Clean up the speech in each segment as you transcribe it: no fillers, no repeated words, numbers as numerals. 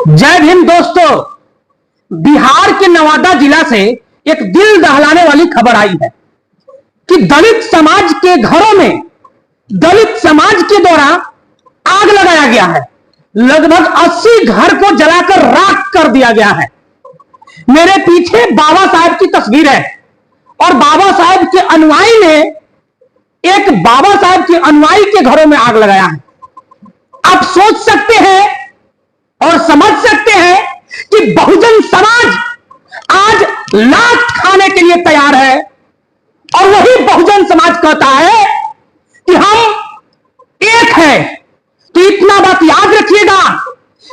जय भीम दोस्तों। बिहार के नवादा जिला से एक दिल दहलाने वाली खबर आई है कि दलित समाज के घरों में दलित समाज के द्वारा आग लगाया गया है। लगभग 80 घर को जलाकर राख कर दिया गया है। मेरे पीछे बाबा साहब की तस्वीर है और बाबा साहब के अनुयायी ने एक बाबा साहब के अनुयायी के घरों में आग लगाया है। आप सोच सकते हैं और समझ सकते हैं कि बहुजन समाज आज लात खाने के लिए तैयार है और वही बहुजन समाज कहता है कि हम एक है। तो इतना बात याद रखिएगा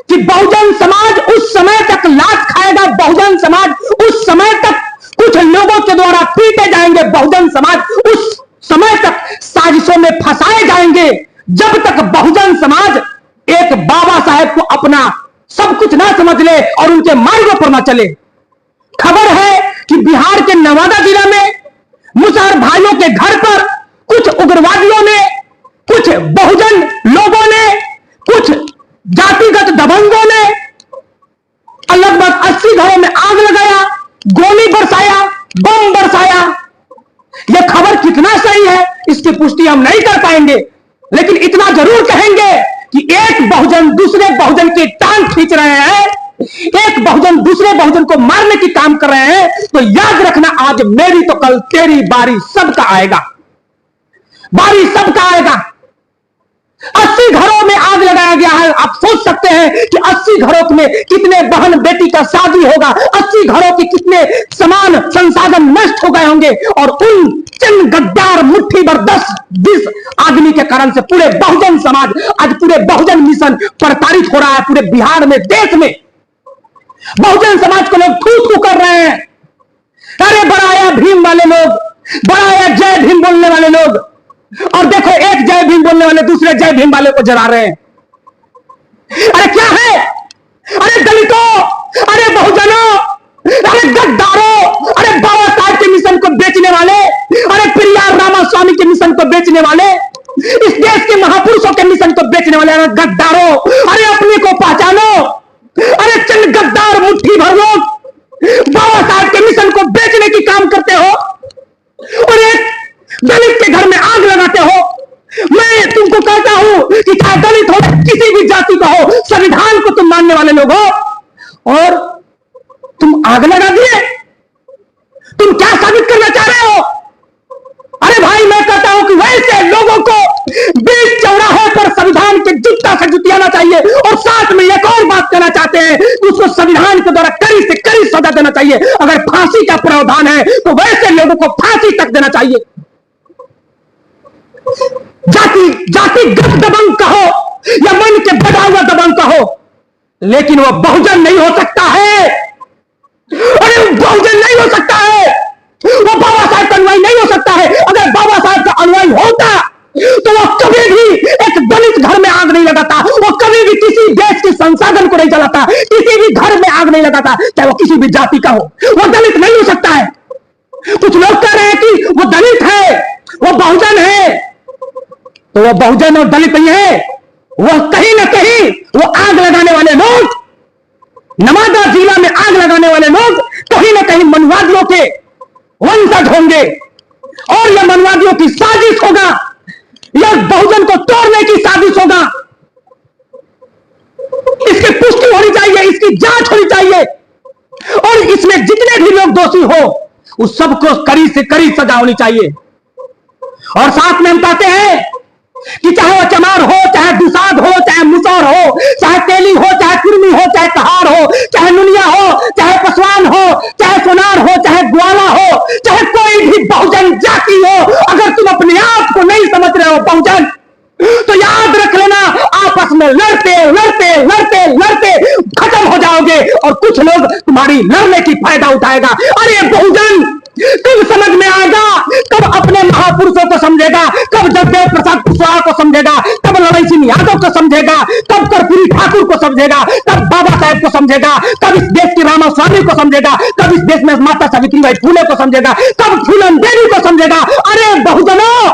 कि बहुजन समाज उस समय तक लात खाएगा, बहुजन समाज उस समय तक कुछ लोगों के द्वारा पीटे जाएंगे, बहुजन समाज उस समय तक साजिशों में फंसाए जाएंगे जब तक बहुजन समाज एक बाबा साहेब को अपना सब कुछ ना समझ ले और उनके मार्गों पर ना चले। खबर है कि बिहार के नवादा जिला में मुसहर भाइयों के घर पर कुछ उग्रवादियों ने, कुछ बहुजन लोगों ने, कुछ जातिगत दबंगों ने लगभग 80 घरों में आग लगाया, गोली बरसाया, बम बरसाया। यह खबर कितना सही है इसकी पुष्टि हम नहीं कर पाएंगे, लेकिन इतना जरूर कहेंगे कि एक बहुजन दूसरे बहुजन की टांग खींच रहे हैं, एक बहुजन दूसरे बहुजन को मारने की काम कर रहे हैं। तो याद रखना, आज मेरी तो कल तेरी बारी सबका आएगा, बारी सबका आएगा। 80 घरों में आग लगाया गया है। आप सोच सकते हैं कि 80 घरों में कितने बहन बेटी का शादी होगा, 80 घरों के कितने समान संसाधन नष्ट हो गए होंगे और उन चंद गद्दार मुट्ठी भर 10-20 आदमी के कारण से पूरे बहुजन समाज, आज पूरे बहुजन मिशन प्रताड़ित हो रहा है। पूरे बिहार में, देश में बहुजन समाज को लोग थू थू कर रहे हैं। अरे बड़ाया भीम वाले लोग, बड़ाया जय भीम बोलने वाले लोग, और देखो एक जय भीम बोलने वाले दूसरे जय भीम वाले को जला रहे हैं। अरे क्या है? अरे दलितों, अरे बहुजनों, अरे गद्दारों, अरे बाबा साहब के मिशन को बेचने वाले, अरे पेरियार रामास्वामी के मिशन को बेचने वाले, इस देश के महापुरुषों के मिशन को बेचने वाले, अरे गद्दारों, अरे अपने को पहचानो। अरे चंद गद्दार मुट्ठी भर लोग बाबा साहब के मिशन को बेचने की काम करते हो और एक दलित के घर में आग लगाते हो। मैं तुमको कहता हूं कि चाहे दलित हो, किसी भी जाति का हो, संविधान को तुम मानने वाले लोग हो और तुम आग लगा दिए। तुम क्या साबित करना चाह रहे हो? अरे भाई, मैं कहता हूं कि वैसे लोगों को बीच चौराहे पर संविधान के जूता से जुतियाना चाहिए और साथ में एक और बात कहना चाहते हैं कि उसको संविधान के द्वारा कड़ी से कड़ी सजा देना चाहिए। अगर फांसी का प्रावधान है तो वैसे लोगों को फांसी तक देना चाहिए। जातिगत दबंग कहो या मन के बढ़ा हुआ दबंग कहो, लेकिन वह बहुजन नहीं हो सकता है। अरे वो बहुजन नहीं हो सकता है, वो बाबा साहब का अनुयायी नहीं हो सकता है। अगर बाबा साहब का अनुयायी होता तो वो कभी भी एक दलित घर में आग नहीं लगाता, वो कभी भी किसी देश के संसाधन को नहीं जलाता, किसी भी घर में आग नहीं लगाता, चाहे वो किसी भी जाति का हो। वो दलित नहीं हो सकता है। कुछ लोग कह रहे हैं कि वो दलित है, वो बहुजन है, तो वो बहुजन और दलित नहीं है। वो कहीं ना कहीं वो आग लगाने वाले लोग, नवादा जिला में आग लगाने वाले लोग कहीं ना कहीं मनवादियों के वंशज होंगे और यह मनवादियों की साजिश होगा, यह बहुजन को तोड़ने की साजिश होगा। इसकी पुष्टि होनी चाहिए, इसकी जांच होनी चाहिए और इसमें जितने भी लोग दोषी हो उस सबको कड़ी से कड़ी सजा होनी चाहिए। और साथ में हम कहते हैं कि चाहे वो चमार हो, चाहे दुसाध हो, चाहे मुसौर हो, चाहे तेली हो, चाहे कुर्मी हो, चाहे कहार हो, चाहे नुनिया हो, चाहे पसवान हो, चाहे सोनार हो, चाहे ग्वाला हो, चाहे कोई भी बहुजन जाति हो, अगर तुम अपने आप को नहीं समझ रहे हो बहुजन, तो याद रख लेना, आपस में लड़ते लड़ते लड़ते लड़ते खत्म हो जाओगे और कुछ लोग तुम्हारी लड़ने की फायदा उठाएगा। अरे बहुजन, कब समझ में आएगा? कब अपने महापुरुषों को समझेगा? कब जगदेव प्रसाद कुशवाहा को समझेगा? कब लड़न सिंह यादव को समझेगा? कब कर्पूरी ठाकुर को समझेगा? कब बाबा साहेब को समझेगा? कब इस देश के रामास्वामी को समझेगा? कब इस देश में माता सावित्रीबाई फुले को समझेगा? कब फूलन देवी को समझेगा? अरे बहुजनों,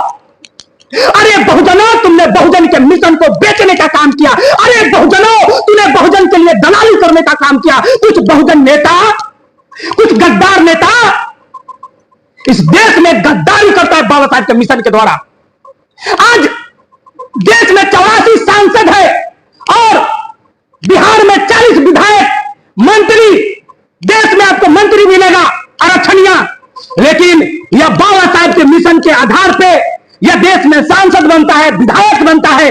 अरे बहुजनों, तुमने बहुजन के मिशन को बेचने का काम किया। अरे बहुजनों, तूने बहुजन के लिए दलाली करने करने का काम किया। कुछ बहुजन नेता, कुछ गद्दार नेता इस देश में गद्दारी करता है बाबा साहेब के मिशन के द्वारा। आज देश में 84 सांसद है और बिहार में 40 विधायक, मंत्री, देश में आपको मंत्री मिलेगा आरक्षणिया, लेकिन यह बाबा साहेब के मिशन के आधार पे यह देश में सांसद बनता है, विधायक बनता है,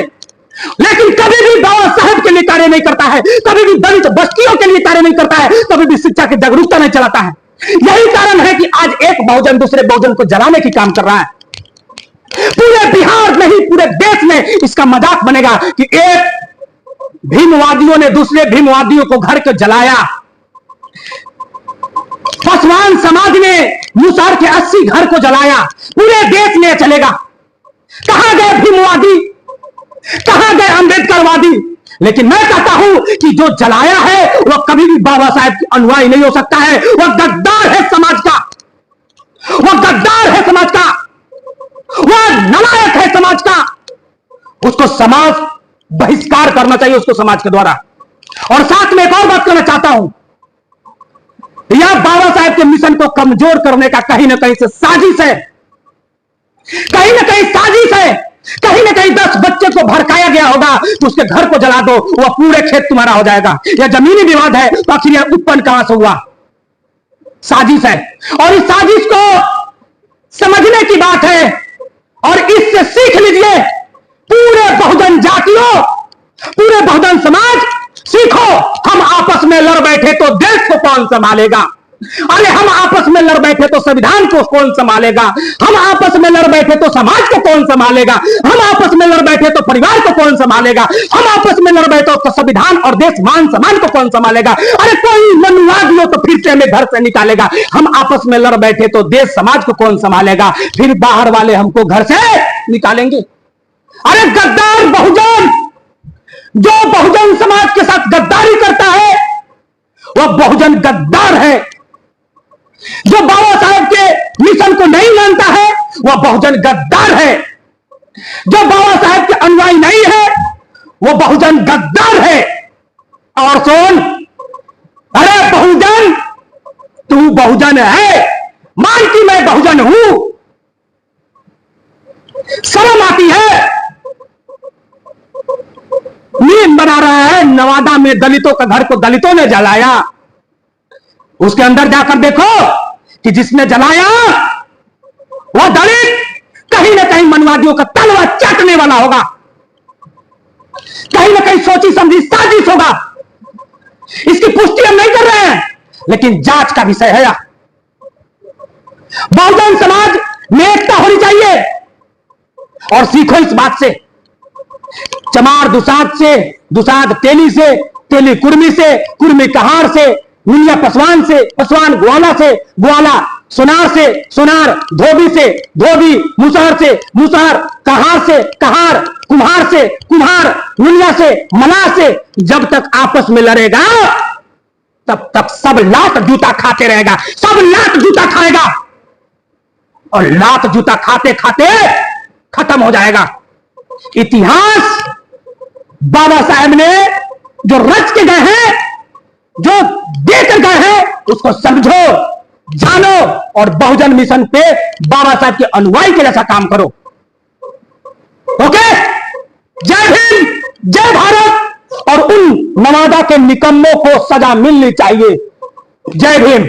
लेकिन कभी भी बाबा साहेब के लिए कार्य नहीं करता है, कभी भी दलित बस्तियों के लिए कार्य नहीं करता है, कभी भी शिक्षा की जागरूकता नहीं चलाता है। यही कारण है कि आज एक बहुजन दूसरे बहुजन को जलाने की काम कर रहा है। पूरे बिहार नहीं, पूरे देश में इसका मजाक बनेगा कि एक भीमवादियों ने दूसरे भीमवादियों को घर को जलाया। पासवान समाज ने मुसहर के 80 घर को जलाया। पूरे देश में चलेगा। कहां गए भीमवादी, कहां गए अंबेडकरवादी? लेकिन मैं कहता हूं कि जो जलाया है वह कभी भी बाबा साहेब की अनुयायी नहीं हो सकता है। वह गद्दार है समाज का, वह गद्दार है समाज का, वह नालायक है समाज का। उसको समाज बहिष्कार करना चाहिए, उसको समाज के द्वारा। और साथ में एक और बात करना चाहता हूं, यह बाबा साहेब के मिशन को कमजोर करने का कहीं ना कहीं से साजिश है, कहीं ना कहीं साजिश है। कहीं ना कहीं 10 बच्चे को भड़काया गया होगा तो उसके घर को जला दो, वह पूरे खेत तुम्हारा हो जाएगा। यह जमीनी विवाद है तो आखिर यह उत्पन्न कहां से हुआ? साजिश है। और इस साजिश को समझने की बात है और इससे सीख लीजिए पूरे बहुजन जातियों, पूरे बहुजन समाज, सीखो। हम आपस में लड़ बैठे तो देश को कौन संभालेगा? अरे हम आपस में लड़ बैठे तो संविधान को कौन संभालेगा? हम आपस में लड़ बैठे तो समाज को कौन संभालेगा? हम आपस में लड़ बैठे तो परिवार को कौन संभालेगा? हम आपस में लड़ बैठे तो संविधान और देश मान सम्मान को कौन संभालेगा? अरे कोई मनुवादी हो तो फिर से हमें घर से निकालेगा। हम आपस में लड़ बैठे तो देश समाज को कौन संभालेगा? फिर बाहर वाले हमको घर से निकालेंगे। अरे गद्दार बहुजन, जो बहुजन समाज के साथ गद्दारी करता है वह बहुजन गद्दार है। जो बाबा साहेब के मिशन को नहीं मानता है वह बहुजन गद्दार है। जो बाबा साहेब के अनुयायी नहीं है वह बहुजन गद्दार है। और सुन, अरे बहुजन, तू बहुजन है, मान कि मैं बहुजन हूं, शर्म आती है। नींद बना रहा है नवादा में दलितों का घर को दलितों ने जलाया। उसके अंदर जाकर देखो कि जिसने जलाया वह दलित कहीं ना कहीं मनवादियों का तलवा चाटने वाला होगा, कहीं ना कहीं सोची समझी साजिश होगा। इसकी पुष्टि हम नहीं कर रहे हैं, लेकिन जांच का विषय है। बहुजन समाज में एकता होनी चाहिए। और सीखो इस बात से, चमार दुसाद से, दुसाद तेली से, तेली कुर्मी से, कुर्मी कहार से, मुनिया पसवान से, पसवान ग्वाला से, ग्वाला सुनार से, सुनार धोबी से, धोबी मुसहर से, मुसहर कहार से, कहार कुम्हार से, कुम्हार मुनिया से, मलाह से। जब तक आपस में लड़ेगा तब तक सब लात जूता खाते रहेगा, सब लात जूता खाएगा और लात जूता खाते खाते खत्म हो जाएगा। इतिहास बाबा साहेब ने जो रच के गए हैं, जो देकर गए हैं, उसको समझो, जानो और बहुजन मिशन पे बाबा साहब के अनुयायी के जैसा काम करो। ओके, जय हिंद, जय भारत। और उन नवादा के निकम्मों को सजा मिलनी चाहिए। जय भीम।